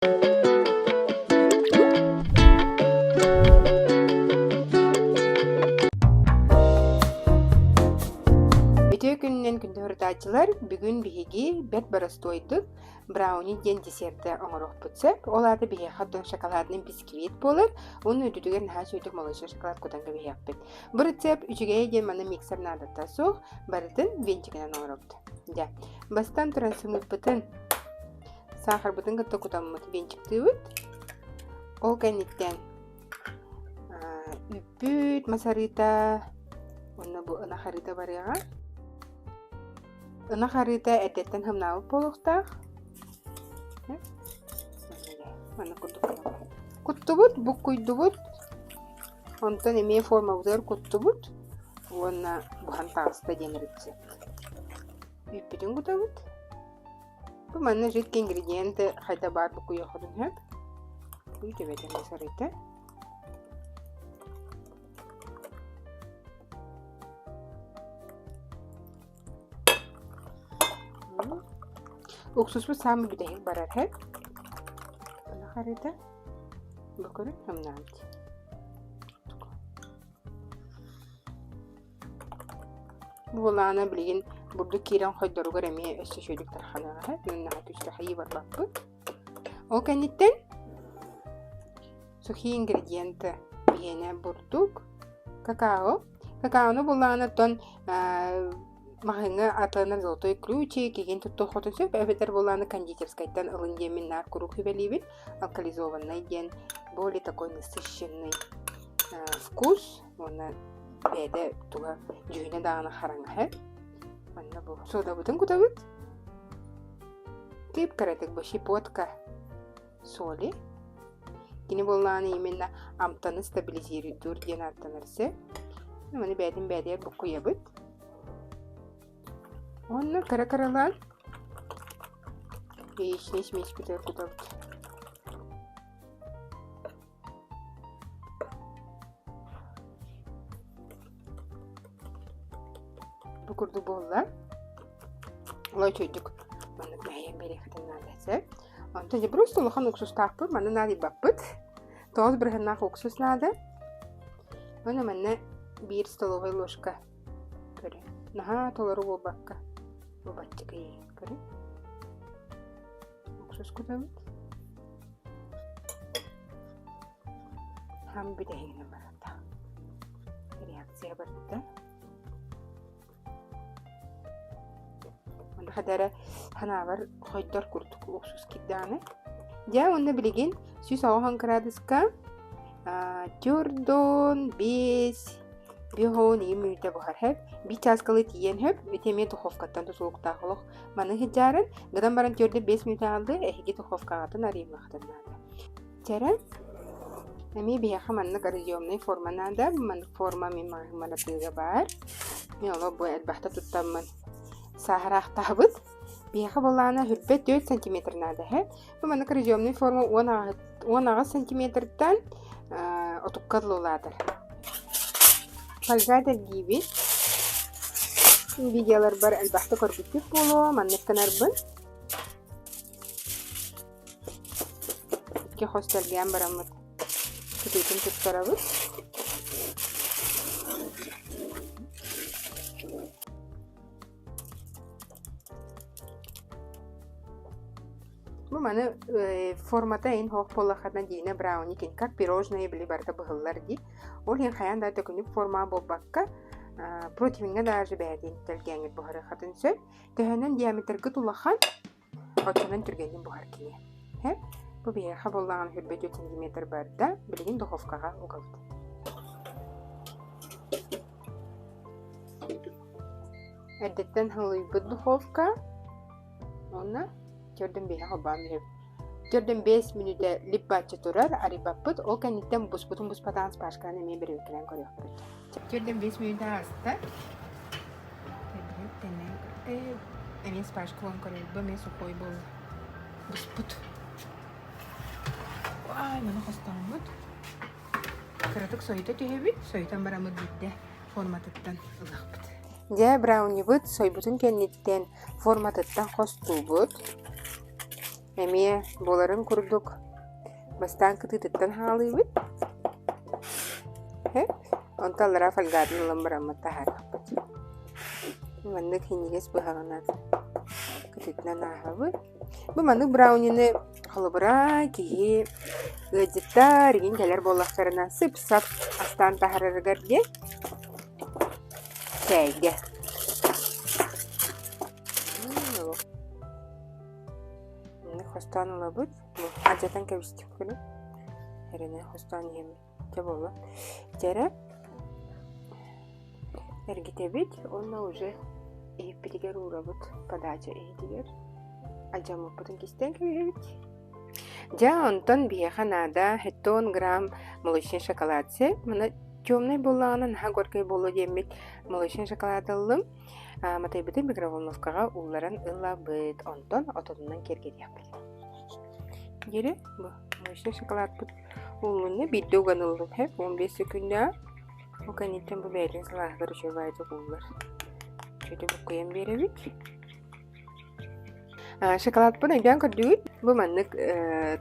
Өтө күннен күндөрдачылар бүгүн биһиги бет барастойдук брауни ден десерти оңорох бутсеп, оларды биһи хаттон шоколадный бисквит болар, уну өдүдүгер наха сөйдүк молочный шоколад кутанга биһиаппыт. Бу рецепт үчүгэй ден маны миксер надатта суох, барытын венчигинен оңоробду. Ja, бастан туран сымыппытын сахар бутын гытта кутаммыт венчиктыбыт. Ол кенниттен үппүт масарыта, онна бу ына харыта барыга. Ына харыта әттеттен хымнабы болуқтақ. Куттубут, бук куйдубут. Онтан эмей форма бұзар куттубут. Онна бухан тағыста ден рецепт. Үппүтін кутабут. Бұл манна житки ингредиенті хайда бар бұк куя ходын хөп. Үйтебетен масарыта. Уксус bu самы güdehik barar hep. Bana harita. Bakırın hem namti. Bu olana bilgin burada kiran koydoru göremeye öste şöylük tarhana hep. Yunnaha tüste hayı var bakbı. O kenitten suhi ingredienti bihene burduk. Kakao. Kakaonu bu olana ton Махыңа атылынан золотой ключи, кеген тұтты хотын сөп, әбетер боланы кондитерскайттан ылын демен нар куру хүбелейбіт, алкализованный ден, более такой насыщенный вкус, оны бәді туға жүйіне дағына хараңа хәп. Онна бұл сода бұтын күтабыт. Тип каратык бұл щепотка соли. Кені боланы именно амтаны стабилизируйдур ден аттанырсы. Оны бәдін бәдер бұл құябыт. Онна кара-каралан еш-неш күтер күтабыт. Бұкырды болла. Олай чөйдік. Маны мәйен бере қытын надасы. Онтан же просто лохан уксус тақпы. Маны нады баппыт. Тоғыз бірғыннақ уксус нады. Оны маны 1 столовой ложка көрі. Наха толары бол баққа. Bu battık iyi görün. Уксус кутабыт. Ham bir de hengine barata. Reaksiya barata. Onda kadar hana var koydar kurtuk уксус kiddanı. Ja onda bilgin süs ağan karadıska. Jordan 5 Бихоун имүйті бұхар хэп, би часкалы тиен хэп, өтеме туховкаттан тұсылуқта құлық. Маны хиджарын, ғыдан баран төрді 5 минут алды, әхеге туховкағатын арымлақтан нады. Чәрі, әме бияқы манны гаризиомный форманада, манны форма мен мағымана тыға бар. Мен ола бұй әлбақта тұттамын сағырақтағыбыд. Бияқы болағына хүрбет 4 сантиметр нады хэп. Бұл манны гаризиомный форма 10 сантиметрден отуққадлы оладыр. Фольга gibi videolar бар әлбәхті көрбітіп болу, маннеттенербін. Ке хостелген барамыд күтетін тұттарабыз. Бұл маны формата ең хоқ болақадан дейіне брауни кен, как пирожные білі барда бұғылар дей. Ол ең қаян да төкініп форма болбаққа противинге даже бәден тәлгенген бұғары қатын сөп. Төхінен диаметргі тұлақан отчанын түргенген бұғар келе. Бұл бейеға болағын хүрбет 4 см барда білген духовкаға ұғылды. Әдеттен хылы духовка. Оны Jordan beyha hobam hep. Jordan 5 minute lippaçı turar, aribapıt. O kanitten buz patans başkan emeği bir ülkeden koruyor. Jordan 5 minute hasta. Emeği sipariş kullan koruyor. Bu mesu koy bol buz put. Vay, bana hastamut. Karatık soyuta tühebit. Soyutan baramı gitti. Formatıttan ılaqbıt. Ja brownie bud soybutun kennitten formatıttan hostu bud. Эмие боларын курдук. Бастан кытыттан хаалыбыт. Онталлара фалгадын ламбарамма тахараппыт. Маннык хинигес быхаганат. Кытыттан ахабыт. Бу маннык браунины холобра кии ыдзыттар ген келер боллактарына сып-сап астан тахарарыгарге. Кәйге. Хостан улабыт. Аджатан кәбістік күні. Әрене хостан ем. Те болла. Жәрі. Әргетебет. Онна уже еппетігер урабыт. Подача еппетігер. Аджамыппытын кестен кәбет. Жа онтон бияханада 10 грамм молочный шоколадсе. Мына темный боллағынан ха горкай болу демет молочный шоколад алым. Матайбытын микроволновкаға уларан ылабыт. Онтон отодынан кергет япыт. Жері бұл молочный шоколад бұд. Улыны бидді оған ұлдым. 15 секунда. Оғанеттен бұл бәйден салағылар үші байды ұлдар. Шөйті бұл көйен бері бит. Шоколад бұд айдан көрдігіт. Бұл маннық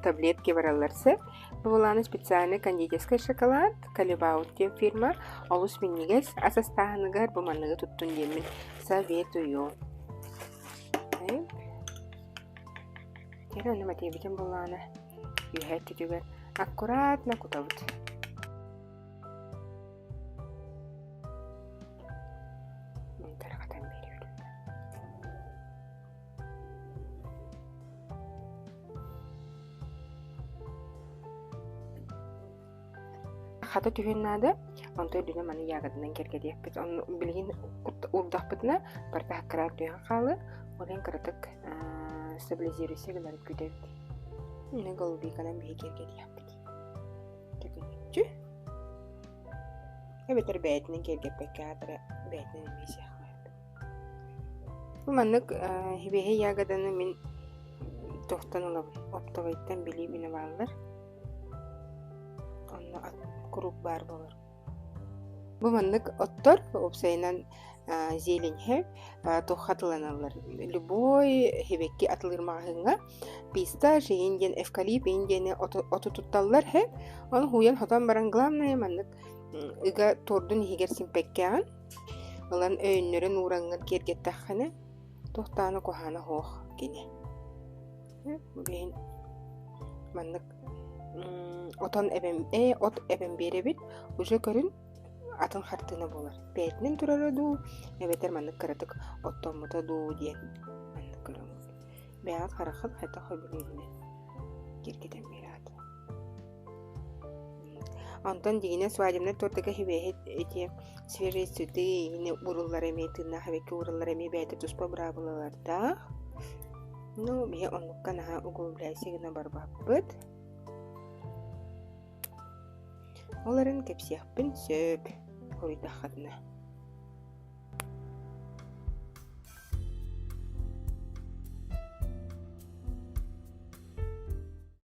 таблетки бараларсы. Бұл оланы специальный кондитерский шоколад. Калибаут дем фирма. Олыс меннегес асастағынығар бұл маннығы тұттын демін. Советую. Жері оны матайбітен боланы үйәт түтігер аккуратна кутабыт. Мен тарғатан бері өтім. Хаты түхеннады, онтой дүні маны яғадынан кергеді еппет. Оны білген урдақпытына барта хаққарат дүйен қалы, олен қыратық стабилизируйся гыларып күтәбит. Мені голуби канан бей кергеді еппет. Түкінетчі. Әбетер бәйтінің кергеп бәкке атыра бәйтінің емесі қылайып. Бұл маннық хебеге яғаданы мен тоқтан олабын. Оптавайттан білей біні балылар. Онна круг бар болар. Бұл маннық оттор опсайынан зелень хеп тохатыланалар. Любой хебекки атылырмағыңа писта жейінден эвкалип ейіндені оты тутталар хеп. Оны хуян хотан баран главное маннық ыга тордун хигер симпеккеған. Олан өйінлерін ураңын кергеттаққаны тоқтаны коханы хоқ кене. Бейін маннық отан от эбен беребит уже көрін атын хартыны болар. Бәйтінен тұрары ду, әбетер маннық кіратық оттан мұта ду ден. Маннық көрін. Бәғат қарақыт қайта қойбілеріне кергеден бері аты. Антон дегіне суадемнер тордығы хебехет әте свежей сүті егіне урылар әмей, тынна хабекі урылар әмей бәйті тұспа бұрабылаларда. Ну, бе онлыққан аға ұғыл біләйсегіна бар баппыт. Оларын кепсияқпын сөп. Қойдаққадына.